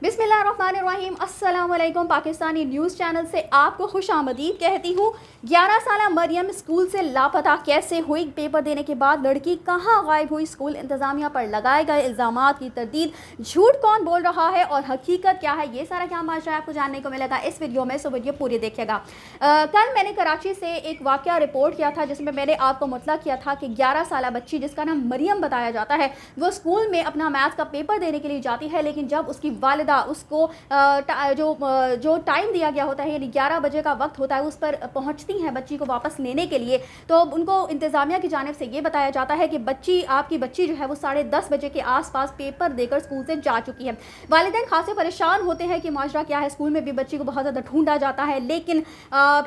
बिस्मिल्लाहिर्रहमानिर्रहीम। अस्सलाम वालेकुम। पाकिस्तानी न्यूज़ चैनल से आपको खुश आमदीद कहती हूँ। 11 साला मरियम स्कूल से लापता कैसे हुई? पेपर देने के बाद लड़की कहाँ गायब हुई? स्कूल इंतज़ामिया पर लगाए गए इल्ज़ामात की तरदीद, झूठ कौन बोल रहा है और हकीकत क्या है, ये सारा क्या माजरा आपको जानने को मिलेगा इस वीडियो में, सो वीडियो पूरी देखिएगा। कल मैंने कराची से एक वाक़या रिपोर्ट किया था जिसमें मैंने आपको मुतला किया था कि 11 साला बच्ची जिसका नाम मरियम बताया जाता है वो स्कूल में अपना मैथ का पेपर देने के लिए जाती है, लेकिन जब उसकी वालिदा उसको जो टाइम दिया गया होता है यानी 11 बजे का वक्त होता है उस पर पहुंचती हैं बच्ची को वापस लेने के लिए, तो उनको इंतज़ामिया की जानिब से ये बताया जाता है कि आपकी बच्ची जो है वो 10:30 बजे के आसपास पेपर देकर स्कूल से जा चुकी है। वालिदैन खासे परेशान होते हैं कि माजरा क्या है। स्कूल में भी बच्ची को बहुत ज़्यादा ढूंढा जाता है लेकिन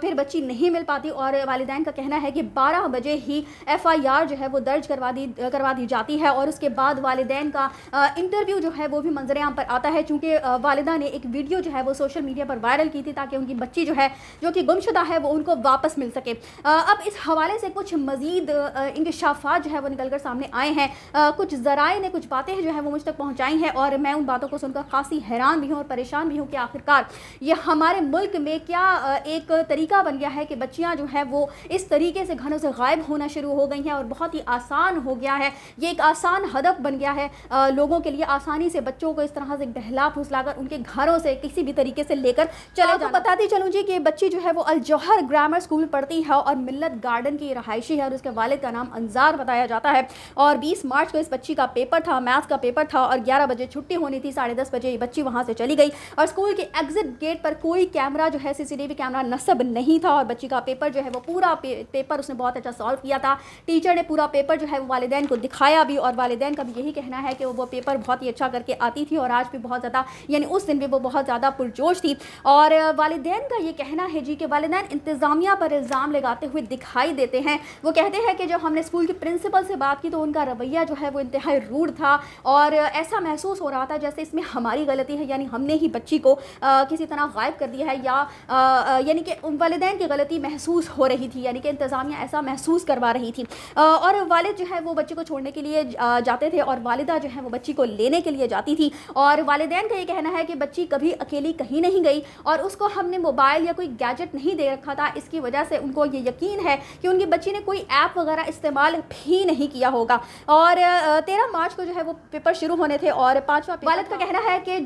फिर बच्ची नहीं मिल पाती और वालिदैन का कहना है कि 12 बजे ही FIR जो है वो दर्ज करवा दी जाती है और उसके बाद वालिदैन का इंटरव्यू जो है वो भी मंजर आम पर आता है, चूँकि वालिदा ने एक वीडियो जो है वो सोशल मीडिया पर वायरल की थी ताकि उनकी बच्ची जो है जो कि गुमशुदा है वो उनको वापस मिल सके। अब इस हवाले से कुछ मज़ीद इंकशाफात जो है वो निकल कर सामने आए हैं। कुछ ज़राए ने कुछ बातें जो है वो मुझ तक पहुँचाई हैं और मैं उन बातों को सुनकर खासी हैरान भी हूँ और परेशान भी हूँ कि आखिरकार ये हमारे मुल्क में क्या एक तरीका बन गया है कि बच्चियाँ जो है वो इस तरीके से घरों से गायब होना शुरू हो गई हैं और बहुत ही आसान हो गया है। ये एक आसान हदफ बन गया है लोगों के लिए, आसानी से बच्चों को इस तरह से बहला फुसलाकर उनके घरों से किसी भी तरीके से लेकर चले जाना। बताती चलूँ जी कि बच्ची जो है वो अल जौहर ग्रामर स्कूल पढ़ती है और मिल्लत गार्डन की रहायशी है और उसके वालिद का नाम अंजार बताया जाता है और 20 मार्च को इस बच्ची का पेपर था, मैथ्स का पेपर था और 11 बजे छुट्टी होनी थी। 10:30 बजे ये बच्ची वहाँ से चली गई और स्कूल के एग्जिट गेट पर कोई कैमरा जो है CCTV कैमरा नस्ब नहीं था और बच्ची का पेपर जो है वो पूरा पेपर उसने बहुत अच्छा सॉल्व किया था। टीचर ने पूरा पेपर जो है वो वालिदैन को दिखाया भी और वालिदैन का भी यही कहना है कि वो पेपर बहुत ही अच्छा करके आती थी और आज भी बहुत ज़्यादा यानी उस दिन भी वो बहुत ज़्यादा पुरजोश थी। और वालिदैन का ये कहना है जी कि वालिदैन इंतज़ामिया पर इल्ज़ाम लगाते हुए दिखाई देते हैं। वो कहते हैं कि जब हमने स्कूल के प्रिंसिपल से बात की तो उनका रवैया जो है वो इंतहाई रूड था और ऐसा महसूस हो रहा था जैसे इसमें हमारी गलती है, यानी हमने ही बच्ची को किसी तरह गायब कर दिया है या यानी कि वालिदैन की गलती महसूस हो रही थी, यानी कि इंतज़ामिया ऐसा महसूस करवा रही थी। और वालिद जो है वो बच्ची को छोड़ने के लिए जाते थे और वालिदा जो है वो बच्ची को लेने के लिए जाती थी और वालिदैन का ये कहना है कि बच्ची कभी अकेली कहीं नहीं गई और उसको हमने मोबाइल या कोई गैजेट नहीं दे रखा था। इसकी वजह से उनको ये यकीन है कि उनकी बच्ची ने कोई ऐप वगैरह इस्तेमाल भी नहीं किया होगा। और 13 मार्च को जो है वो पेपर शुरू होने थे और 5वां पेपर। वालिद का कहना है कि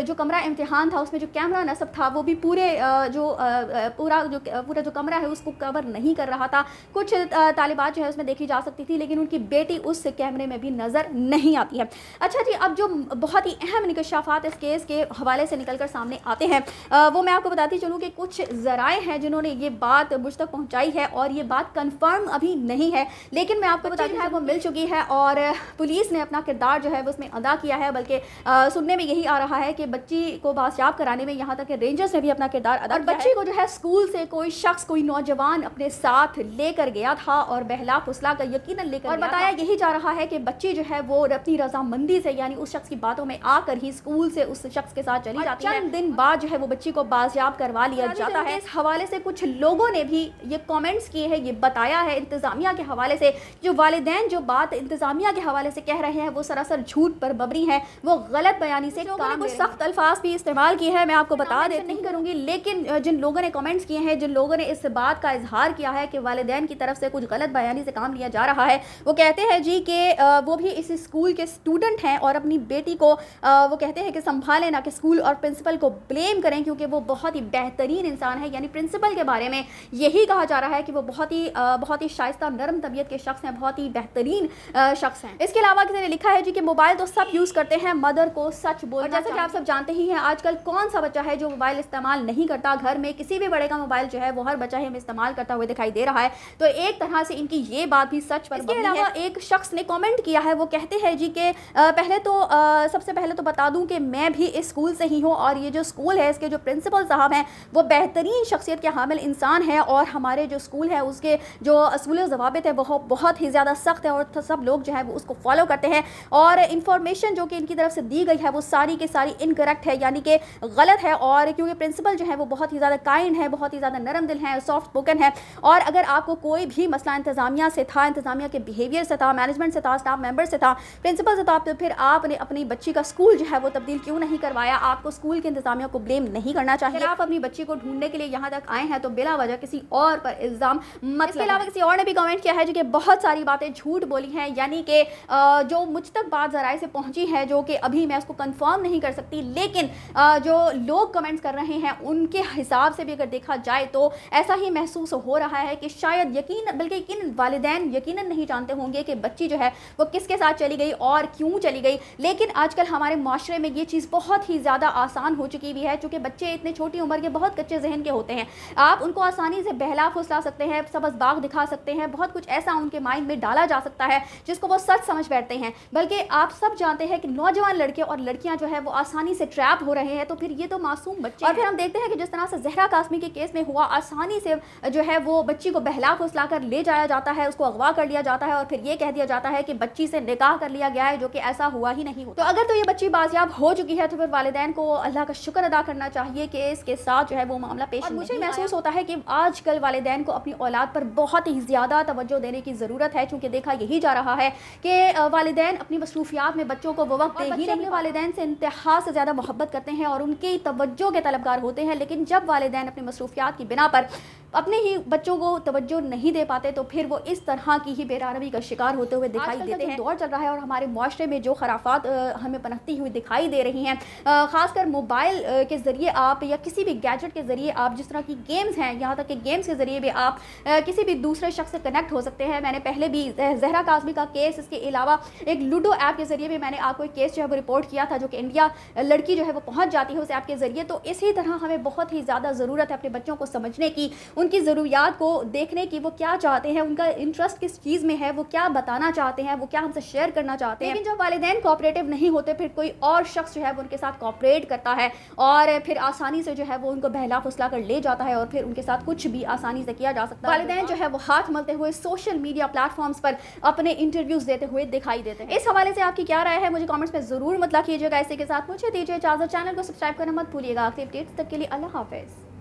जो कमरा इम्तिहान था उसमें जो कैमरा नस्ब था वो भी पूरा जो कमरा है उसको कवर नहीं कर रहा था। कुछ तालिबात जो है उसमें देखी जा सकती थी लेकिन उनकी बेटी उस कैमरे में भी नज़र नहीं आती है। अच्छा जी, अब जो बहुत ही अहम इंकशाफात इस केस के हवाले से निकल कर सामने आते हैं वो मैं आपको बताती चलूँ कि कुछ ज़राए हैं जिन्होंने ये बात मुझ तक पहुँचाई है और ये बात कन्फर्म अभी नहीं है लेकिन मैं आपको बताती हूँ वो मिल चुकी है और पुलिस ने अपना किरदार जो है वो उसमें अदा किया है। बल्कि सुनने में यही आ रहा है कि बच्ची को बाजियाब कराने में यहाँ तक कि रेंजर्स ने भी अपना किरदार अदा किया। बच्ची को जो है स्कूल से कोई नौजवान अपने साथ लेकर गया था और बहला फुसला कर यकीनन लेकर और बताया यही जा रहा है कि बच्ची जो है वो अपनी रजामंदी से यानी उस शख्स की बातों में आकर ही स्कूल से उस शख्स के साथ चली जाती है। चंद दिन बाद जो है वो बच्ची को बाजियाब करवा लिया जाता है। इस हवाले से कुछ लोगों ने भी ये कमेंट्स किए हैं, ये बताया है इंतज़ामिया के हवाले से जो वालिदैन जो बात इंतज़ामिया के हवाले से कह रहे हैं वो सरासर झूठ पर बबरी है, वो गलत बयानी से कुछ सख्त अल्फाज भी इस्तेमाल किए हैं। मैं आपको बता देती नहीं करूँगी लेकिन जिन लोगों ने कमेंट्स किए हैं, जिन लोगों ने इस बात का इजहार किया है कि वालिदैन की तरफ से कुछ गलत बयानी से काम लिया जा रहा है, वो कहते हैं जी कि वो भी इस स्कूल के स्टूडेंट हैं और अपनी बेटी को वो कहते हैं कि संभालें, ना कि स्कूल और प्रिंसिपल को ब्लेम करें क्योंकि वो बहुत ही बेहतरीन इंसान है। यानी प्रिंसिपल के बारे में यही कहा जा रहा है कि वो बहुत ही शाइस्ता नरम तबीयत के शख्स हैं, बहुत ही बेहतरीन शख्स हैं। इसके अलावा किसी ने लिखा है जी कि मोबाइल तो सब यूज़ करते हैं, मदर को सच बोलना। जैसा कि आप सब जानते ही हैं आजकल कौन सा बच्चा है जो मोबाइल इस्तेमाल नहीं करता। घर में किसी भी बड़े का मोबाइल जो है वो हर बच्चा ही इस्तेमाल करता हुआ दिखाई दे रहा है, तो एक तरह से इनकी ये बात भी सच पर। इसके अलावा एक शख्स ने कमेंट किया है, वो कहते हैं जी कि सबसे पहले तो बता दूं कि मैं भी इस स्कूल से ही हूं और ये जो स्कूल है इसके जो प्रिंसिपल साहब हैं वो बेहतरीन शख्सियत के हामिल इंसान है और हमारे जो स्कूल है उसके जो असूल ज़वाबित है वो बहुत ही ज़्यादा सख्त है और सब लोग जो है वो उसको फॉलो करते हैं और इन्फॉर्मेशन जो कि इनकी तरफ से दी गई है वो सारी की सारी इनकरेक्ट है, यानी कि गलत है। और क्योंकि प्रिंसिपल जो है वो बहुत ही ज़्यादा काइंड है, बहुत ही ज़्यादा नरम दिल है, सॉफ्ट स्पोकन है और अगर आपको कोई भी मसला इंतज़ामिया से था, इंतज़ामिया के बिहेवियर से था, मैनेजमेंट से था, स्टाफ मेंबर से था, प्रिंसिपल से था, तो फिर आपने अपनी बच्ची का स्कूल जो है वो तब्दील क्यों क्यों नहीं करवाया, आपको स्कूल के इंतजामिया को ब्लेम नहीं करना चाहिए। अगर आप अपनी बच्ची को ढूंढने के लिए यहाँ तक आए हैं तो बिला वजह किसी और पर इल्ज़ाम मत। इसके अलावा किसी और ने भी कमेंट किया है जो कि बहुत सारी बातें झूठ बोली हैं, यानी कि जो मुझ तक बात ज़राए से पहुंची है, जो कि अभी मैं उसको कंफर्म नहीं कर सकती, लेकिन जो लोग कमेंट्स कर रहे हैं उनके हिसाब से भी अगर देखा जाए तो ऐसा ही महसूस हो रहा है कि शायद बल्कि वालिदैन यकीनन नहीं जानते होंगे कि बच्ची जो है वो किसके साथ चली गई और क्यों चली गई। लेकिन आजकल हमारे माशरे में ये चीज़ बहुत ही ज़्यादा आसान हो चुकी भी है, चूँकि बच्चे इतने छोटी उम्र के बहुत कच्चे जहन के होते हैं। आप उनको आसानी से बहला फुसला सकते हैं, सबस बाग दिखा सकते हैं, बहुत कुछ ऐसा उनके माइंड में डाला जा सकता है जिसको वो सच समझ बैठते हैं। बल्कि आप सब जानते हैं कि नौजवान लड़के और लड़कियां जो है वो आसानी से ट्रैप हो रहे हैं, तो फिर ये तो मासूम बच्चे। और फिर हम देखते हैं कि जिस तरह से जहरा कासमी के केस में हुआ, आसानी से जो है वो बच्ची को बहला फुसला कर ले जाया जाता है, उसको अगवा कर लिया जाता है और फिर ये कह दिया जाता है कि बच्ची से निकाह कर लिया गया है, जो कि ऐसा हुआ ही नहीं होता। तो अगर तो ये बच्ची बाजियाब हो चुकी है तो फिर वालिदैन को अल्लाह का शुक्र अदा करना चाहिए कि इसके साथ जो है वो मामला पेश नहीं। मुझे महसूस होता है कि आजकल वालिदैन को अपनी औलाद पर बहुत ही ज़्यादा तवज्जो देने की ज़रूरत है, क्योंकि देखा यही जा रहा है कि वालिदैन अपनी मसरूफियात में बच्चों को वो वक्त दे ही नहीं। वालिदैन से इंतहा से ज़्यादा मोहब्बत करते हैं और उनकी तवज्जो के तलबगार होते हैं, लेकिन जब वालिदैन अपनी मसरूफियात की बिना पर अपने ही बच्चों को तवज्जो नहीं दे पाते तो फिर वो इस तरह की ही बेरारवी का शिकार होते हुए दिखाई देते हैं। दौर चल रहा है और हमारे माशरे में जो खराफात हमें पनपती हुई दिखाई दे रही हैं, ख़ासकर मोबाइल के ज़रिए आप या किसी भी गैजेट के ज़रिए आप, जिस तरह की गेम्स हैं, यहाँ तक कि गेम्स के ज़रिए भी आप किसी भी दूसरे शख्स से कनेक्ट हो सकते हैं। मैंने पहले भी जहरा कासमी का केस, इसके अलावा एक लूडो ऐप के ज़रिए भी मैंने आपको एक केस जो है वो रिपोर्ट किया था, जो कि इंडिया लड़की जो है वो पहुँच जाती है उस ऐप के ज़रिए। तो इसी तरह हमें बहुत ही ज़्यादा ज़रूरत है अपने बच्चों को समझने की, उनकी ज़रूरियात को देखने की, वो क्या चाहते हैं, उनका इंटरेस्ट किस चीज़ में है, वो क्या बताना चाहते हैं, वो क्या हमसे शेयर करना चाहते हैं। लेकिन जब वालिदैन कोऑपरेटिव नहीं होते फिर कोई और शख्स जो है वो उनके साथ कोऑपरेट करता है और फिर आसानी से जो है वो उनको बहला फुसला कर ले जाता है और फिर उनके साथ कुछ भी आसानी से किया जा सकता है। वालिदैन जो है वो हाथ मलते हुए सोशल मीडिया प्लेटफॉर्म्स पर अपने इंटरव्यूज़ देते हुए दिखाई देते हैं। इस हवाले से आपकी क्या राय है मुझे कमेंट्स में ज़रूर मतलब कीजिएगा। इसी के साथ मुझे दीजिए इजाज़त, चैनल को सब्सक्राइब करना मत भूलिएगा। अगली अपडेट्स तक के लिए अल्लाह हाफ़िज़।